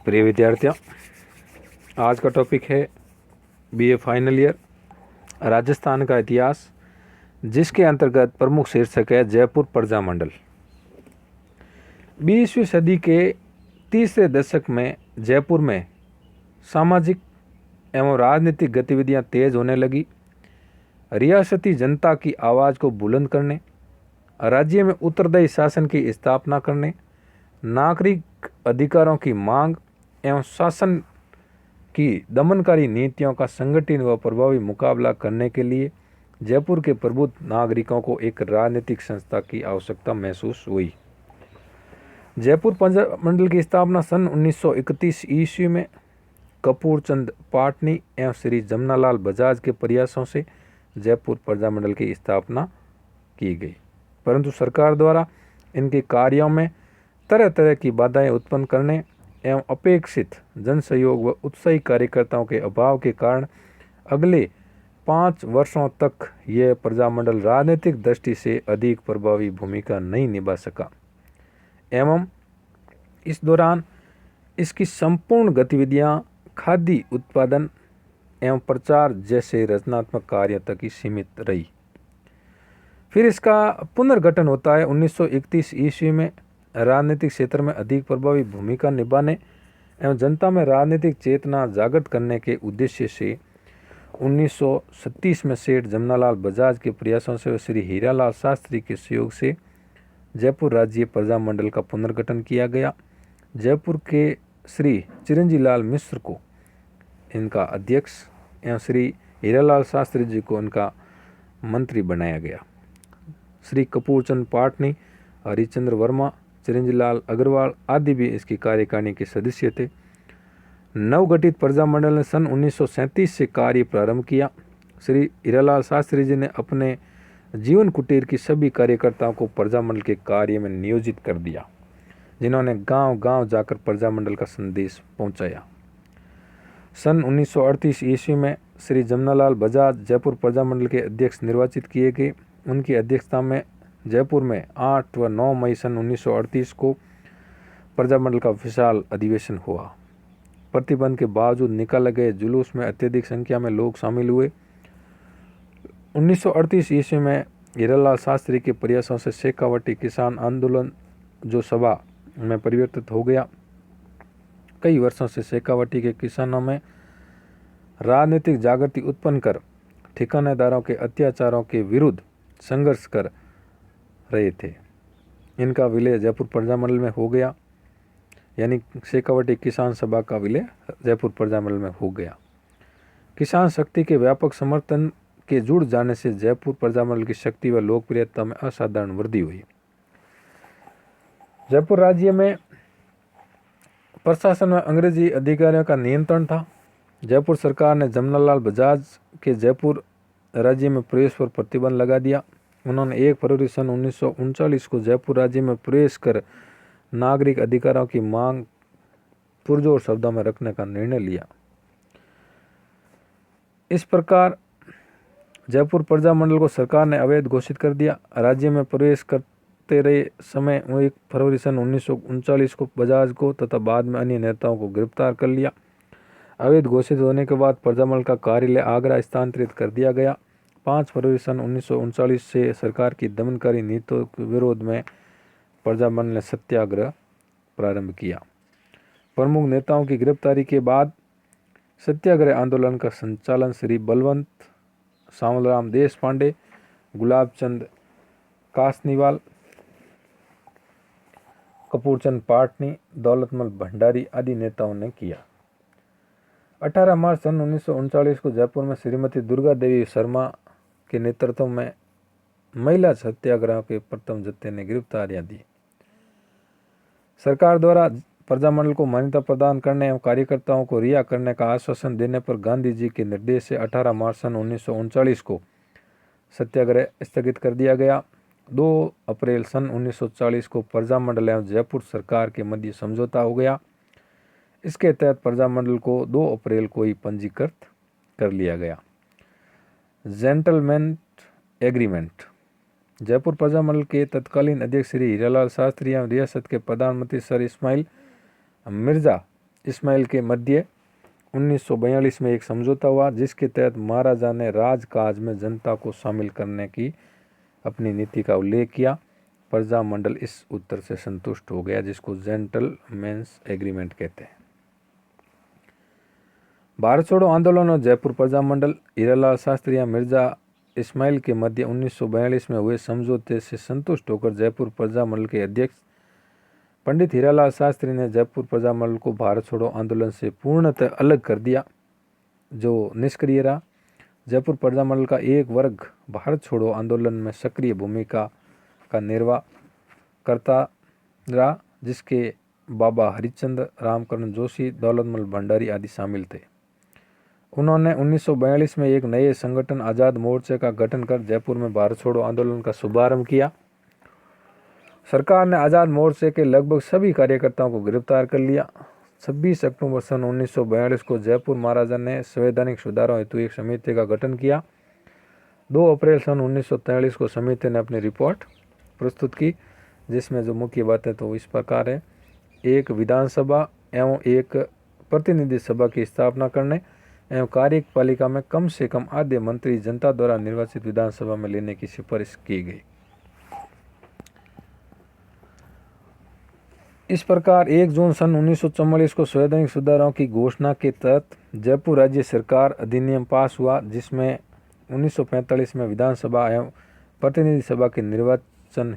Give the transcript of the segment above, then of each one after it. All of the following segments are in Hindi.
प्रिय विद्यार्थियों, आज का टॉपिक है बीए फाइनल ईयर राजस्थान का इतिहास, जिसके अंतर्गत प्रमुख शीर्षक है जयपुर प्रजा मंडल। 20वीं सदी के तीसरे दशक में जयपुर में सामाजिक एवं राजनीतिक गतिविधियां तेज होने लगी। रियासती जनता की आवाज़ को बुलंद करने, राज्य में उत्तरदायी शासन की स्थापना करने, नागरिक अधिकारों की मांग एवं शासन की दमनकारी नीतियों का संगठित व प्रभावी मुकाबला करने के लिए जयपुर के प्रबुद्ध नागरिकों को एक राजनीतिक संस्था की आवश्यकता महसूस हुई। जयपुर प्रजा मंडल की स्थापना सन 1931 ईस्वी में कपूर चंद पाटनी एवं श्री जमनालाल बजाज के प्रयासों से जयपुर प्रजा मंडल की स्थापना की गई, परंतु सरकार द्वारा इनके कार्यों में तरह तरह की बाधाएं उत्पन्न करने एवं अपेक्षित जन सहयोग व उत्साही कार्यकर्ताओं के अभाव के कारण अगले 5 वर्षों तक यह प्रजामंडल राजनीतिक दृष्टि से अधिक प्रभावी भूमिका नहीं निभा सका एवं इस दौरान इसकी संपूर्ण गतिविधियां खाद्य उत्पादन एवं प्रचार जैसे रचनात्मक कार्यों तक ही सीमित रही। फिर इसका पुनर्गठन होता है 1931 ईस्वी में। राजनीतिक क्षेत्र में अधिक प्रभावी भूमिका निभाने एवं जनता में राजनीतिक चेतना जागृत करने के उद्देश्य से 1937 में सेठ जमनालाल बजाज के प्रयासों से श्री हीरालाल शास्त्री के सहयोग से जयपुर राज्य प्रजा मंडल का पुनर्गठन किया गया। जयपुर के श्री चिरंजी लाल मिश्र को इनका अध्यक्ष एवं श्री हीरालाल शास्त्री जी को इनका मंत्री बनाया गया। श्री कपूरचंद पाटनी, हरिचंद्र वर्मा, चिरंजीलाल अग्रवाल आदि भी इसकी कार्यकारिणी के सदस्य थे। नवगठित प्रजा मंडल ने सन 1937 से कार्य प्रारंभ किया। श्री हीरालाल शास्त्री जी ने अपने जीवन कुटीर की सभी कार्यकर्ताओं को प्रजा मंडल के कार्य में नियोजित कर दिया, जिन्होंने गांव-गांव जाकर प्रजा मंडल का संदेश पहुंचाया। सन 1938 ईस्वी में श्री जमनालाल बजाज जयपुर प्रजा मंडल के अध्यक्ष निर्वाचित किए गए। उनकी अध्यक्षता में जयपुर में 8 व 9 मई सन 1938 को प्रजामंडल का विशाल अधिवेशन हुआ। प्रतिबंध के बावजूद निकाले गए जुलूस में अत्यधिक संख्या में लोग शामिल हुए। 1938 ईस्वी में हीरालाल शास्त्री के प्रयासों से शेखावटी किसान आंदोलन जो सभा में परिवर्तित हो गया। कई वर्षों से शेखावटी के किसानों में राजनीतिक जागृति उत्पन्न कर ठिकानेदारों के अत्याचारों के विरुद्ध संघर्ष कर रहे थे। इनका विलय जयपुर प्रजामंडल में हो गया, यानी शेखावटी किसान सभा का विलय जयपुर प्रजामंडल में हो गया। किसान शक्ति के व्यापक समर्थन के जुड़ जाने से जयपुर प्रजामंडल की शक्ति व लोकप्रियता में असाधारण वृद्धि हुई। जयपुर राज्य में प्रशासन में अंग्रेजी अधिकारियों का नियंत्रण था। जयपुर सरकार ने जमनालाल बजाज के जयपुर राज्य में प्रवेश पर प्रतिबंध लगा दिया। उन्होंने 1 फरवरी सन 1939 को जयपुर राज्य में प्रवेश कर नागरिक अधिकारों की मांग पुरजोर शब्दों में रखने का निर्णय लिया। इस प्रकार जयपुर प्रजा मंडल को सरकार ने अवैध घोषित कर दिया। राज्य में प्रवेश करते रहे समय 1 फरवरी सन 1939 को बजाज को तथा बाद में अन्य नेताओं को गिरफ्तार कर लिया। अवैध घोषित होने के बाद प्रजा मंडल का कार्यालय आगरा स्थानांतरित कर दिया गया। 5 फरवरी सन 1939 से सरकार की दमनकारी नीतियों के विरोध में प्रजा मंडल ने सत्याग्रह प्रारंभ किया। प्रमुख नेताओं की गिरफ्तारी के बाद सत्याग्रह आंदोलन का संचालन श्री बलवंत सांवलराम देशपांडे, गुलाब चंद कासनीवाल, कपूरचंद पाटनी, दौलतमल भंडारी आदि नेताओं ने किया। 18 मार्च सन 1939 को जयपुर में श्रीमती दुर्गा देवी शर्मा के नेतृत्व में महिला सत्याग्रह के प्रथम जत्थे ने गिरफ्तारियां दी। सरकार द्वारा प्रजामंडल को मान्यता प्रदान करने एवं कार्यकर्ताओं को रिहा करने का आश्वासन देने पर गांधी जी के निर्देश से 18 मार्च सन 1939 को सत्याग्रह स्थगित कर दिया गया। 2 अप्रैल सन 1940 को प्रजामंडल एवं जयपुर सरकार के मध्य समझौता हो गया। इसके तहत प्रजामंडल को 2 अप्रैल को ही पंजीकृत कर लिया गया। Gentleman agreement. जयपुर प्रजामंडल के तत्कालीन अध्यक्ष श्री हीरालाल शास्त्री एवं रियासत के प्रधानमंत्री सर इस्माइल मिर्जा इस्माइल के मध्य 1942 में एक समझौता हुआ जिसके तहत महाराजा ने राजकाज में जनता को शामिल करने की अपनी नीति का उल्लेख किया। प्रजामंडल इस उत्तर से संतुष्ट हो गया, जिसको जेंटलमैन्स एग्रीमेंट कहते हैं। भारत छोड़ो आंदोलन और जयपुर प्रजामंडल। हीरालाल शास्त्री या मिर्जा इस्माइल के मध्य 1942 में हुए समझौते से संतुष्ट होकर जयपुर प्रजामंडल के अध्यक्ष पंडित हीरालाल शास्त्री ने जयपुर प्रजामंडल को भारत छोड़ो आंदोलन से पूर्णतः अलग कर दिया, जो निष्क्रिय रहा। जयपुर प्रजामंडल का एक वर्ग भारत छोड़ो आंदोलन में सक्रिय भूमिका का निर्वाह करता रहा, जिसके बाबा हरिश्चंद्र, रामकरण जोशी, दौलतमल भंडारी आदि शामिल थे। उन्होंने 1942 में एक नए संगठन आज़ाद मोर्चे का गठन कर जयपुर में भारत छोड़ो आंदोलन का शुभारंभ किया। सरकार ने आज़ाद मोर्चे के लगभग सभी कार्यकर्ताओं को गिरफ्तार कर लिया। 26 अक्टूबर सन 1942 को जयपुर महाराजा ने संवैधानिक सुधारों हेतु एक समिति का गठन किया। 2 अप्रैल सन 1943 को समिति ने अपनी रिपोर्ट प्रस्तुत की, जिसमें जो मुख्य बातें तो इस प्रकार है: एक विधानसभा एवं एक प्रतिनिधि सभा की स्थापना करने एवं कार्यपालिका में कम से कम आधे मंत्री जनता द्वारा निर्वाचित विधानसभा में लेने की सिफारिश की गई। इस प्रकार 1 जून सन 1944 को संवैधानिक सुधारों की घोषणा के तहत जयपुर राज्य सरकार अधिनियम पास हुआ, जिसमें 1945 में विधानसभा एवं प्रतिनिधि सभा के निर्वाचन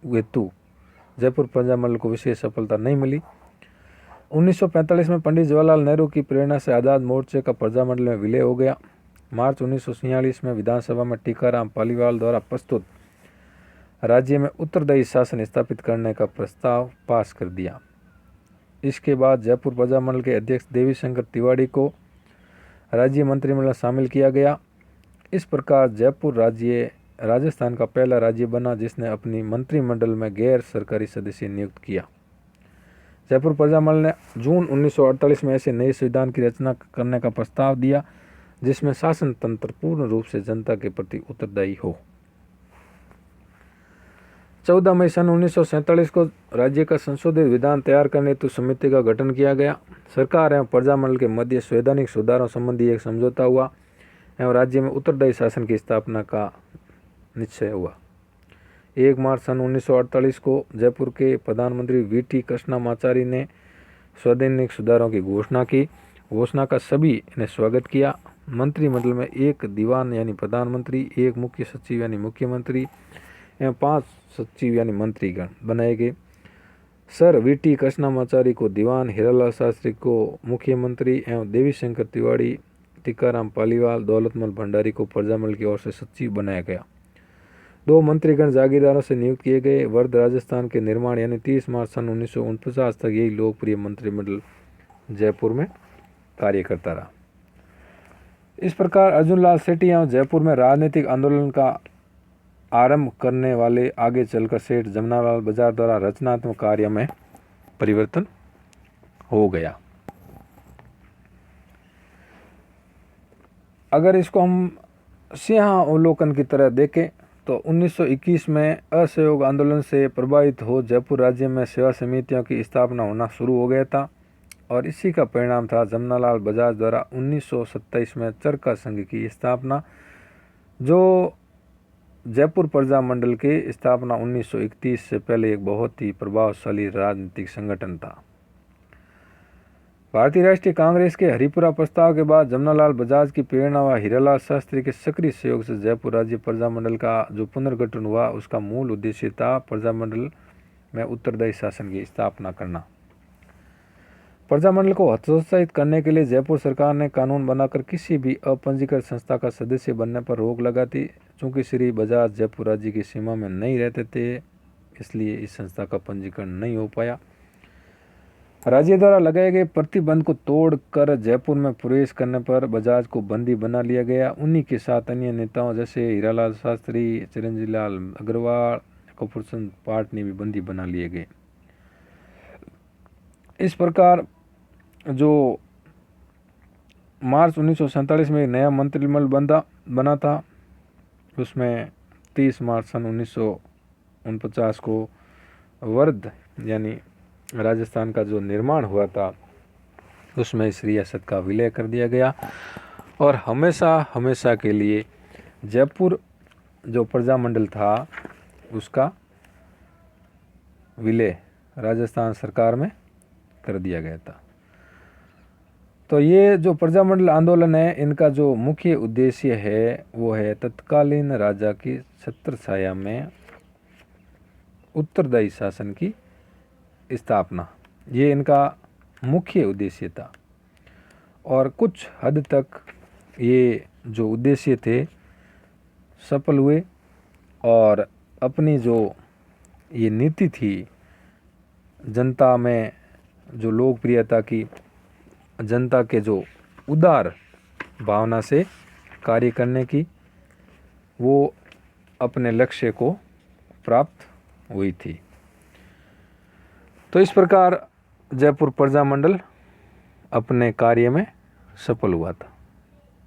हेतु जयपुर प्रजामंडल को विशेष सफलता नहीं मिली। 1945 में पंडित जवाहरलाल नेहरू की प्रेरणा से आज़ाद मोर्चे का प्रजामंडल में विलय हो गया। मार्च 1946 में विधानसभा में टीकाराम पालीवाल द्वारा प्रस्तुत राज्य में उत्तरदायी शासन स्थापित करने का प्रस्ताव पास कर दिया। इसके बाद जयपुर प्रजामंडल के अध्यक्ष देवीशंकर तिवारी को राज्य मंत्रिमंडल में शामिल किया गया। इस प्रकार जयपुर राज्य राजस्थान का पहला राज्य बना जिसने अपनी मंत्रिमंडल में गैर सरकारी सदस्य नियुक्त किया। जयपुर प्रजामंडल ने जून 1948 में ऐसे नए संविधान की रचना करने का प्रस्ताव दिया जिसमें शासन तंत्र पूर्ण रूप से जनता के प्रति उत्तरदायी हो। 14 मई सन 1947 को राज्य का संशोधित विधान तैयार करने हेतु समिति का गठन किया गया। सरकार एवं प्रजामंडल के मध्य संवैधानिक सुधारों संबंधी एक समझौता हुआ एवं राज्य में उत्तरदायी शासन की स्थापना का निश्चय हुआ। 1 मार्च सन 1948 को जयपुर के प्रधानमंत्री वीटी कृष्णमाचारी ने संवैधानिक सुधारों की घोषणा की। घोषणा का सभी ने स्वागत किया। मंत्रिमंडल में एक दीवान यानी प्रधानमंत्री, एक मुख्य सचिव यानी मुख्यमंत्री एवं 5 सचिव यानी मंत्रीगण बनाए गए। सर वीटी कृष्णमाचारी को दीवान, हीरालाल शास्त्री को मुख्यमंत्री एवं देवीशंकर तिवारी, टीकाराम पालीवाल, दौलतमल भंडारी को प्रजामंडल की ओर से सचिव बनाया गया। 2 मंत्रीगण जागीरदारों से नियुक्त किए गए। वर्ध राजस्थान के निर्माण यानी 30 मार्च सन 1949 तक यही लोकप्रिय मंत्रिमंडल जयपुर में कार्य करता रहा। इस प्रकार अर्जुन लाल सेठी एवं जयपुर में राजनीतिक आंदोलन का आरंभ करने वाले आगे चलकर सेठ जमनालाल बजाज द्वारा रचनात्मक कार्य में परिवर्तन हो गया। अगर इसको हम सिंहावलोकन की तरह देखें तो 1921 में असहयोग आंदोलन से प्रभावित हो जयपुर राज्य में सेवा समितियों की स्थापना होना शुरू हो गया था और इसी का परिणाम था जमनालाल बजाज द्वारा 1927 में चरखा संघ की स्थापना, जो जयपुर प्रजामंडल की स्थापना 1931 से पहले एक बहुत ही प्रभावशाली राजनीतिक संगठन था। भारतीय राष्ट्रीय कांग्रेस के हरिपुरा प्रस्ताव के बाद जमनालाल बजाज की प्रेरणा व हीरालाल शास्त्री के सक्रिय सहयोग से जयपुर राज्य प्रजामंडल का जो पुनर्गठन हुआ उसका मूल उद्देश्य था प्रजामंडल में उत्तरदायी शासन की स्थापना करना। प्रजामंडल को हतोत्साहित करने के लिए जयपुर सरकार ने कानून बनाकर किसी भी अपंजीकृत संस्था का सदस्य बनने पर रोक लगा दी। चूंकि श्री बजाज जयपुर राज्य की सीमा में नहीं रहते थे इसलिए इस संस्था का पंजीकरण नहीं हो पाया। राज्य द्वारा लगाए गए प्रतिबंध को तोड़कर जयपुर में प्रवेश करने पर बजाज को बंदी बना लिया गया। उन्हीं के साथ अन्य नेताओं जैसे हीरालाल शास्त्री, चिरंजीव लाल अग्रवाल, कपूरचंद पाटनी भी बंदी बना लिए गए। इस प्रकार जो मार्च 1947 में एक नया मंत्रिमंडल बना था उसमें 30 मार्च सन 1949 को वर्ध यानी राजस्थान का जो निर्माण हुआ था उसमें इस रियासत का विलय कर दिया गया और हमेशा हमेशा के लिए जयपुर जो प्रजामंडल था उसका विलय राजस्थान सरकार में कर दिया गया था। तो ये जो प्रजामंडल आंदोलन है, इनका जो मुख्य उद्देश्य है वो है तत्कालीन राजा की छत्रछाया में उत्तरदायी शासन की स्थापना। ये इनका मुख्य उद्देश्य था और कुछ हद तक ये जो उद्देश्य थे सफल हुए और अपनी जो ये नीति थी जनता में जो लोकप्रियता की, जनता के जो उदार भावना से कार्य करने की, वो अपने लक्ष्य को प्राप्त हुई थी। तो इस प्रकार जयपुर प्रजामंडल अपने कार्य में सफल हुआ था।